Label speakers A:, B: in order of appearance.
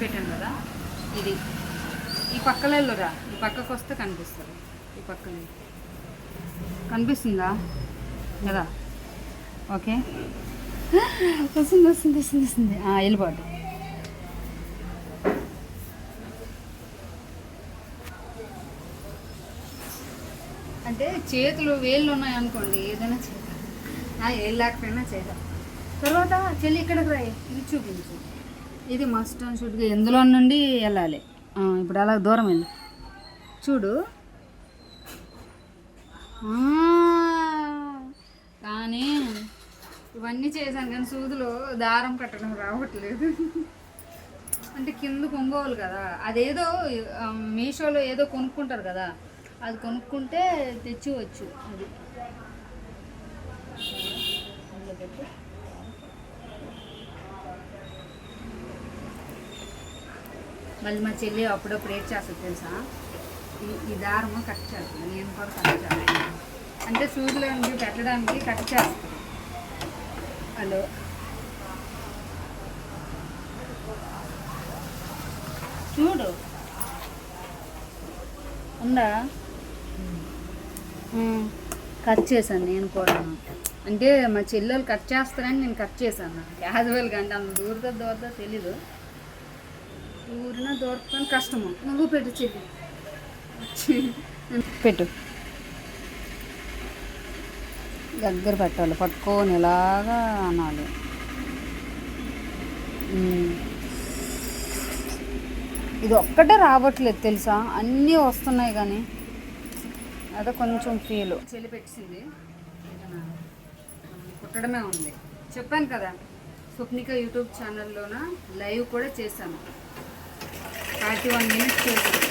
A: పెట్టాను కదా, ఇది ఈ పక్కలో వెళ్ళురా, ఈ పక్కకు వస్తే కనిపిస్తుంది. ఈ పక్కన కనిపిస్తుందా కదా? ఓకే, వస్తుంది వస్తుంది వస్తుంది వస్తుంది. వెళ్ళిపోటు. అంటే చేతులు వేళ్ళు ఉన్నాయనుకోండి, ఏదైనా చేద్దాం. ఏళ్ళు లేకపోయినా చేద్దాం. తర్వాత చెల్లి ఇక్కడికి రాయి, ఇది చూపించు. ఇది మస్ట్ అండ్ షుడ్గా ఎందులో నుండి వెళ్ళాలి. ఇప్పుడు అలా దూరం వెళ్ళి చూడు. కానీ ఇవన్నీ చేశాను కానీ సూదులో దారం కట్టడం రావట్లేదు. అంటే కింద కొంగోవాలి కదా, అదేదో మీషోలో ఏదో కొనుక్కుంటారు కదా, అది కొనుక్కుంటే తెచ్చివచ్చు. అది మళ్ళీ మా చెల్లి అప్పుడప్పుడు ఏడ్ చేస్తుంది తెలుసా, ఈ దారము కట్ చేస్తుంది. నేను కూడా కట్ చేస్తాను, అంటే సూదులో పెట్టడానికి కట్ చేస్తాను. హలో, చూడు ఉందా, కట్ చేశాను నేను కూడా. అంటే మా చెల్లెలు కట్ చేస్తారని నేను కట్ చేశాను. క్యాజువల్గా అంటే అంత దూరదా తెలీదు. దూరతాను కష్టము. నువ్వు పెట్టు చెల్లి, పెట్టు. దగ్గర పెట్టాలి, పట్టుకొని ఇలాగా అనాలి. ఇది ఒక్కటే రావట్లేదు తెలుసా, అన్నీ వస్తున్నాయి కానీ అదే కొంచెం ఫీల్. చెల్లి పెట్టింది, కుట్టడమే ఉంది. చెప్పాను కదా, స్వప్నిక యూట్యూబ్ ఛానల్లోన లైవ్ కూడా చేశాను. 31 minutes చేశాను.